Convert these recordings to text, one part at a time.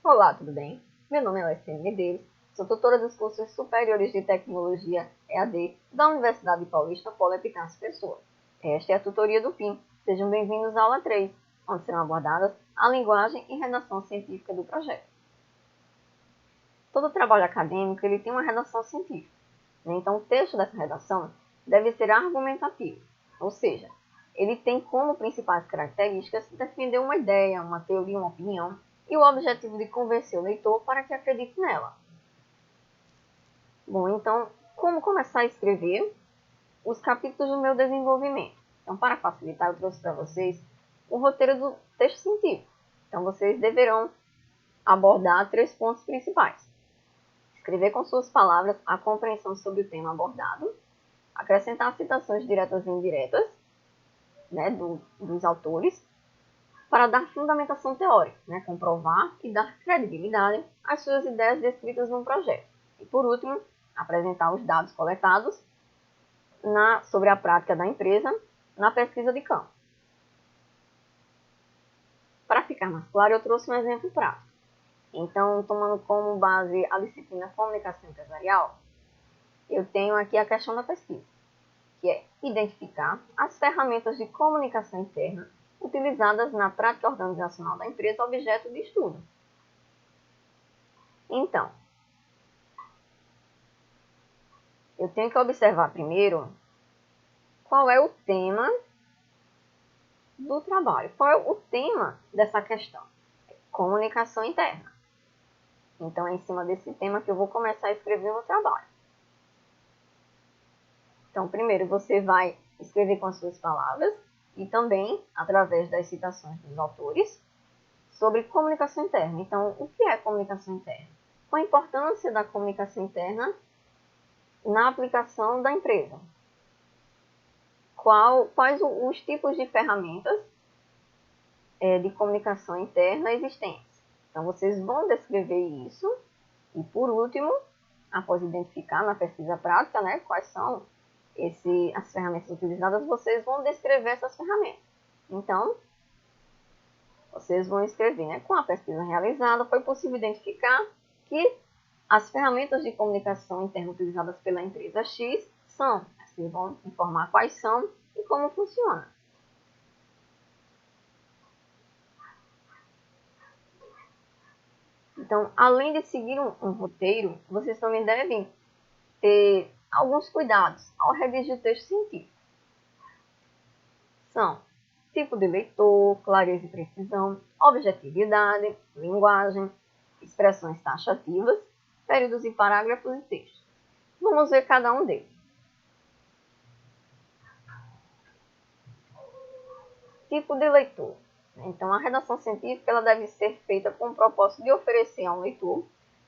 Olá, tudo bem? Meu nome é Alessandra Medeiros, sou tutora dos cursos superiores de tecnologia EAD da Universidade Paulista Polo Epitácio Pessoa. Esta é a tutoria do PIM. Sejam bem-vindos à aula 3, onde serão abordadas a linguagem e redação científica do projeto. Todo trabalho acadêmico ele tem uma redação científica, né? Então o texto dessa redação deve ser argumentativo, ou seja, ele tem como principais características defender uma ideia, uma teoria, uma opinião, e o objetivo de convencer o leitor para que acredite nela. Bom, então, como começar a escrever os capítulos do meu desenvolvimento? Então, para facilitar, eu trouxe para vocês o roteiro do texto científico. Então, vocês deverão abordar 3 pontos principais. Escrever com suas palavras a compreensão sobre o tema abordado, acrescentar citações diretas e indiretas, né, dos autores, para dar fundamentação teórica, né, comprovar e dar credibilidade às suas ideias descritas no projeto. E, por último, apresentar os dados coletados sobre a prática da empresa na pesquisa de campo. Para ficar mais claro, eu trouxe um exemplo prático. Então, tomando como base a disciplina Comunicação Empresarial, eu tenho aqui a questão da pesquisa, que é identificar as ferramentas de comunicação interna utilizadas na prática organizacional da empresa objeto de estudo. Então, eu tenho que observar primeiro qual é o tema do trabalho, qual é o tema dessa questão. Comunicação interna. Então, é em cima desse tema que eu vou começar a escrever o meu trabalho. Então, primeiro você vai escrever com as suas palavras e também através das citações dos autores sobre comunicação interna. Então, o que é comunicação interna? Qual a importância da comunicação interna na aplicação da empresa? Quais os tipos de ferramentas de comunicação interna existentes? Então, vocês vão descrever isso e, por último, após identificar na pesquisa prática, né, quais são as ferramentas utilizadas, vocês vão descrever essas ferramentas. Então, vocês vão escrever, né, com a pesquisa realizada, foi possível identificar que as ferramentas de comunicação interna utilizadas pela empresa X são, vocês vão informar quais são e como funciona. Então, além de seguir um roteiro, vocês também devem ter alguns cuidados ao redigir o texto científico. São tipo de leitor, clareza e precisão, objetividade, linguagem, expressões taxativas, períodos e parágrafos e textos. Vamos ver cada um deles. Tipo de leitor. Então, a redação científica ela deve ser feita com o propósito de oferecer ao leitor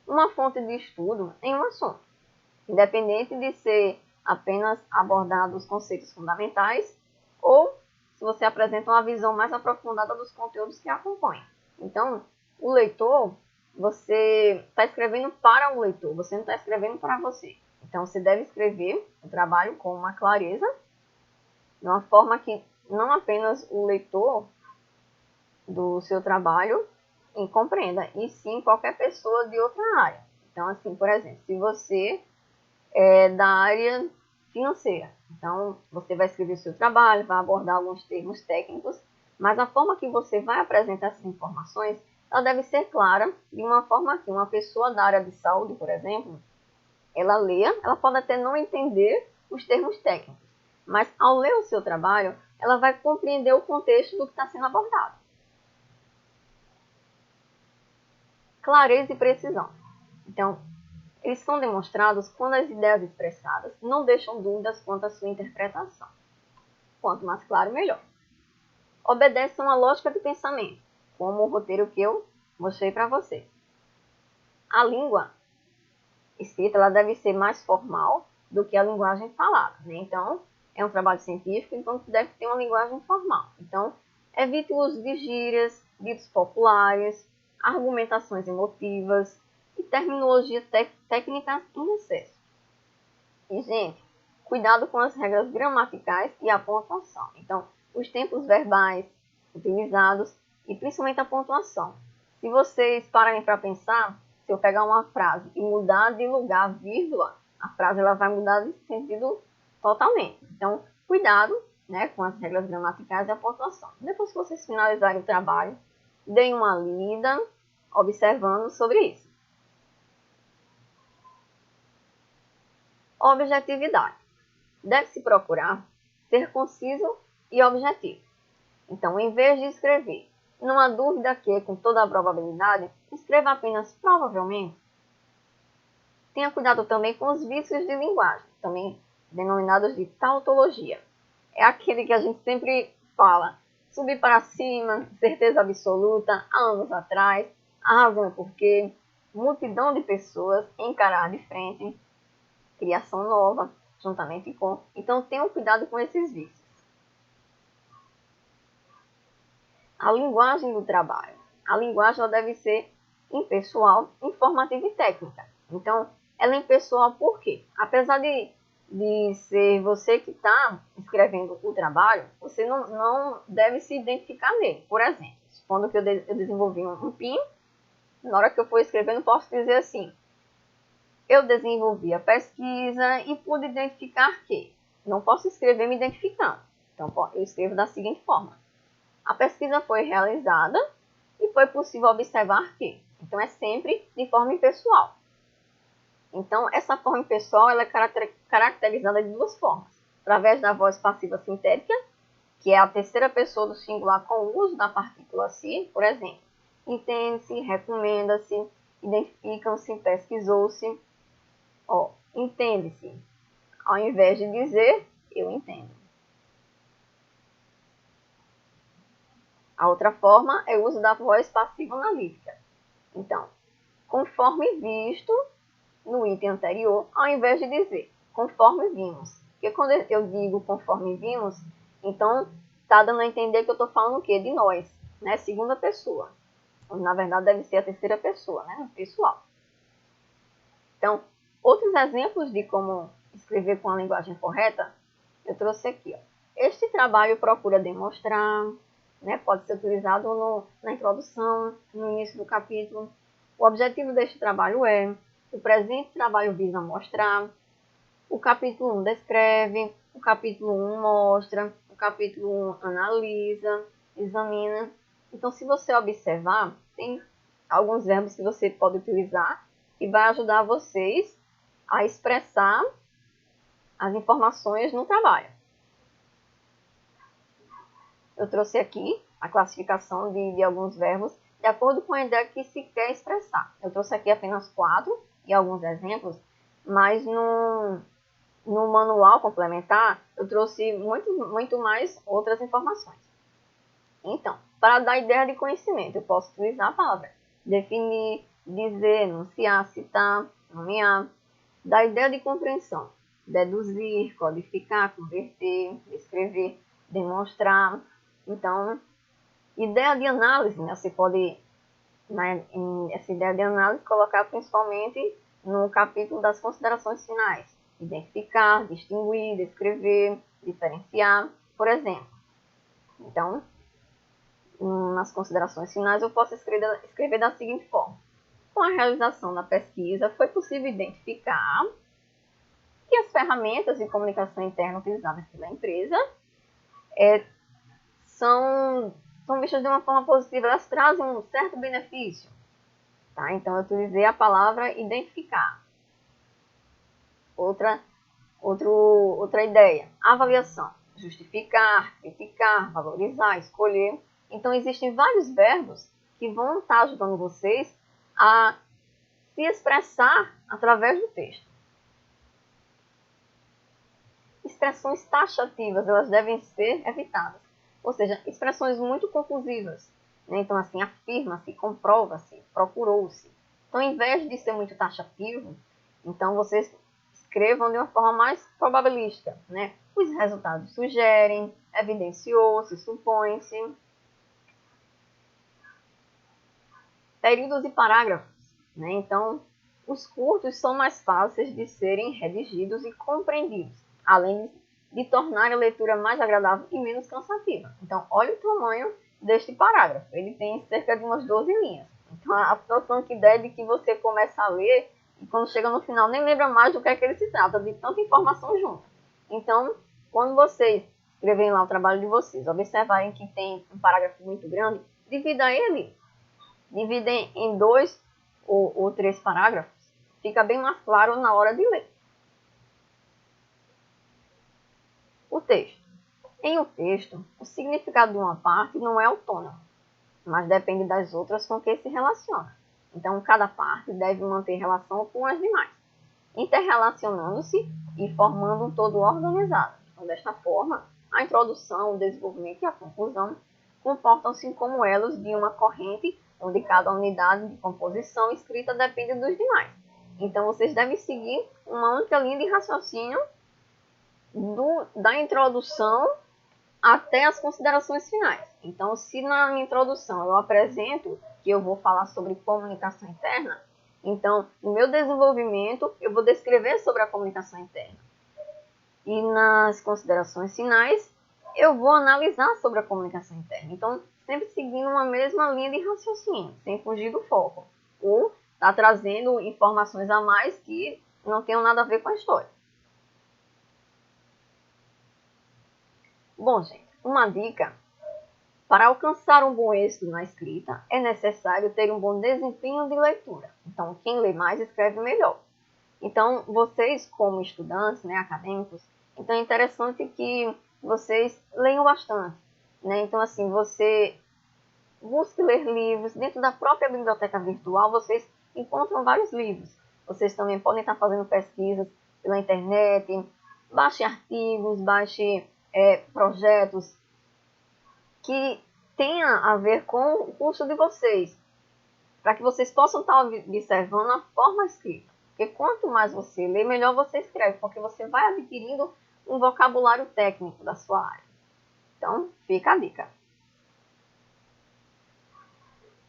uma fonte de estudo em um assunto, independente de ser apenas abordado os conceitos fundamentais ou se você apresenta uma visão mais aprofundada dos conteúdos que acompanham. Então, o leitor, você está escrevendo para o leitor, você não está escrevendo para você. Então, você deve escrever o trabalho com uma clareza, de uma forma que não apenas o leitor do seu trabalho compreenda, e sim qualquer pessoa de outra área. Então, assim, por exemplo, se você é da área financeira, então você vai escrever o seu trabalho, vai abordar alguns termos técnicos, mas a forma que você vai apresentar essas informações, ela deve ser clara, de uma forma que uma pessoa da área de saúde, por exemplo, ela leia, ela pode até não entender os termos técnicos, mas ao ler o seu trabalho, ela vai compreender o contexto do que está sendo abordado. Clareza e precisão. Então, eles são demonstrados quando as ideias expressadas não deixam dúvidas quanto à sua interpretação. Quanto mais claro, melhor. Obedece a uma lógica de pensamento, como o roteiro que eu mostrei para vocês. A língua escrita ela deve ser mais formal do que a linguagem falada, né? Então, é um trabalho científico, então deve ter uma linguagem formal. Então, evite o uso de gírias, ditos populares, argumentações emotivas e terminologia técnica em excesso. E, gente, cuidado com as regras gramaticais e a pontuação. Então, os tempos verbais utilizados e principalmente a pontuação. Se vocês pararem para pensar, se eu pegar uma frase e mudar de lugar, vírgula, a frase ela vai mudar de sentido totalmente. Então, cuidado, né, com as regras gramaticais e a pontuação. Depois que vocês finalizarem o trabalho, deem uma lida, observando sobre isso. Objetividade. Deve-se procurar ser conciso e objetivo. Então, em vez de escrever, não há dúvida que, com toda a probabilidade, escreva apenas provavelmente. Tenha cuidado também com os vícios de linguagem, também denominados de tautologia. É aquele que a gente sempre fala, subir para cima, certeza absoluta, há anos atrás, a razão é porque, multidão de pessoas, encarar de frente, criação nova, juntamente com. Então, tenham cuidado com esses vícios. A linguagem do trabalho. A linguagem ela deve ser impessoal, informativa e técnica. Então, ela é impessoal por quê? Apesar de ser você que está escrevendo o trabalho, você não deve se identificar nele. Por exemplo, quando eu desenvolvi um PIN, na hora que eu for escrevendo, posso dizer assim, eu desenvolvi a pesquisa e pude identificar que. Não posso escrever me identificando. Então, eu escrevo da seguinte forma. A pesquisa foi realizada e foi possível observar que. Então, é sempre de forma impessoal. Então, essa forma impessoal ela é caracterizada de duas formas. Através da voz passiva sintética, que é a terceira pessoa do singular com o uso da partícula se, por exemplo. Entende-se, recomenda-se, identificam-se, pesquisou-se. Entende-se. Ao invés de dizer, eu entendo. A outra forma é o uso da voz passiva analítica. Então, conforme visto no item anterior, ao invés de dizer conforme vimos. Porque quando eu digo conforme vimos, então está dando a entender que eu estou falando o quê? De nós, né? Segunda pessoa. Na verdade, deve ser a terceira pessoa, né? Pessoal. Então, outros exemplos de como escrever com a linguagem correta, eu trouxe aqui. Ó. Este trabalho procura demonstrar, né, pode ser utilizado na introdução, no início do capítulo. O objetivo deste trabalho é, o presente trabalho visa mostrar, o capítulo 1 descreve, o capítulo 1 mostra, o capítulo 1 analisa, examina. Então, se você observar, tem alguns verbos que você pode utilizar que vai ajudar vocês a expressar as informações no trabalho. Eu trouxe aqui a classificação de alguns verbos de acordo com a ideia que se quer expressar. Eu trouxe aqui apenas 4 e alguns exemplos, mas no manual complementar eu trouxe muito mais outras informações. Então, para dar ideia de conhecimento, eu posso utilizar a palavra definir, dizer, enunciar, citar, nomear. Dar ideia de compreensão, deduzir, codificar, converter, descrever, demonstrar. Então, ideia de análise, né? Você pode, essa ideia de análise, colocar principalmente no capítulo das considerações finais. Identificar, distinguir, descrever, diferenciar, por exemplo. Então, nas considerações finais, eu posso escrever da seguinte forma. Com a realização da pesquisa, foi possível identificar que as ferramentas de comunicação interna utilizadas pela empresa são vistas de uma forma positiva, elas trazem um certo benefício. Tá? Então, eu utilizei a palavra identificar. Outra ideia, avaliação. Justificar, criticar, valorizar, escolher. Então, existem vários verbos que vão estar ajudando vocês a se expressar através do texto. Expressões taxativas, elas devem ser evitadas. Ou seja, expressões muito conclusivas. Né? Então, assim, afirma-se, comprova-se, procurou-se. Então, ao invés de ser muito taxativo, então vocês escrevam de uma forma mais probabilística. Né? Os resultados sugerem, evidenciou-se, supõe-se. Períodos e parágrafos. Né? Então, os curtos são mais fáceis de serem redigidos e compreendidos, além de tornar a leitura mais agradável e menos cansativa. Então, olha o tamanho deste parágrafo. Ele tem cerca de umas 12 linhas. Então, a situação que der de que você começa a ler e quando chega no final nem lembra mais do que é que ele se trata, de tanta informação junto. Então, quando vocês escreverem lá o trabalho de vocês, observarem que tem um parágrafo muito grande, divida ele. Dividem em 2 ou 3 parágrafos. Fica bem mais claro na hora de ler. O texto. Em um texto, o significado de uma parte não é autônomo, mas depende das outras com que se relaciona. Então, cada parte deve manter relação com as demais, interrelacionando-se e formando um todo organizado. Então, desta forma, a introdução, o desenvolvimento e a conclusão comportam-se como elos de uma corrente, onde cada unidade de composição escrita depende dos demais. Então, vocês devem seguir uma única linha de raciocínio da introdução até as considerações finais. Então, se na introdução eu apresento que eu vou falar sobre comunicação interna, então, no meu desenvolvimento, eu vou descrever sobre a comunicação interna. E nas considerações finais, eu vou analisar sobre a comunicação interna. Então, sempre seguindo uma mesma linha de raciocínio, sem fugir do foco. Ou tá trazendo informações a mais que não tenham nada a ver com a história. Bom, gente, uma dica. Para alcançar um bom êxito na escrita, é necessário ter um bom desempenho de leitura. Então, quem lê mais, escreve melhor. Então, vocês, como estudantes, né, acadêmicos, então é interessante que vocês leiam bastante. Né? Então, assim, você busque ler livros. Dentro da própria biblioteca virtual, vocês encontram vários livros. Vocês também podem estar fazendo pesquisas pela internet, baixe artigos, baixe projetos que tenha a ver com o curso de vocês, para que vocês possam estar observando a forma escrita. Porque quanto mais você lê, melhor você escreve, porque você vai adquirindo um vocabulário técnico da sua área. Então, fica a dica.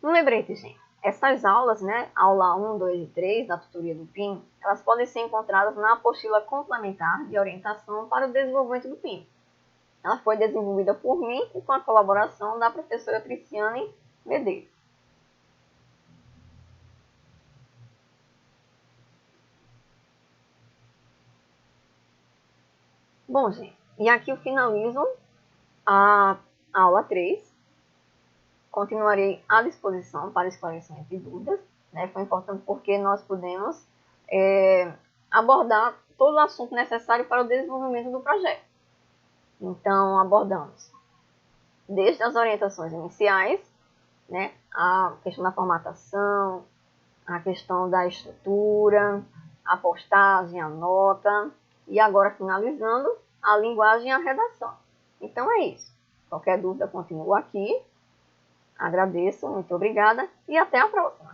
Um lembrete, gente. Essas aulas, né, aula 1, 2 e 3 da tutoria do PIN, elas podem ser encontradas na apostila complementar de orientação para o desenvolvimento do PIN. Ela foi desenvolvida por mim e com a colaboração da professora Triciane Medeiros. Bom, gente, e aqui eu finalizo a aula 3. Continuarei à disposição para esclarecimento de dúvidas. Né? Foi importante porque nós pudemos abordar todo o assunto necessário para o desenvolvimento do projeto. Então, abordamos desde as orientações iniciais, né, a questão da formatação, a questão da estrutura, a postagem, a nota, e agora finalizando, a linguagem e a redação. Então é isso. Qualquer dúvida, continua aqui. Agradeço, muito obrigada e até a próxima.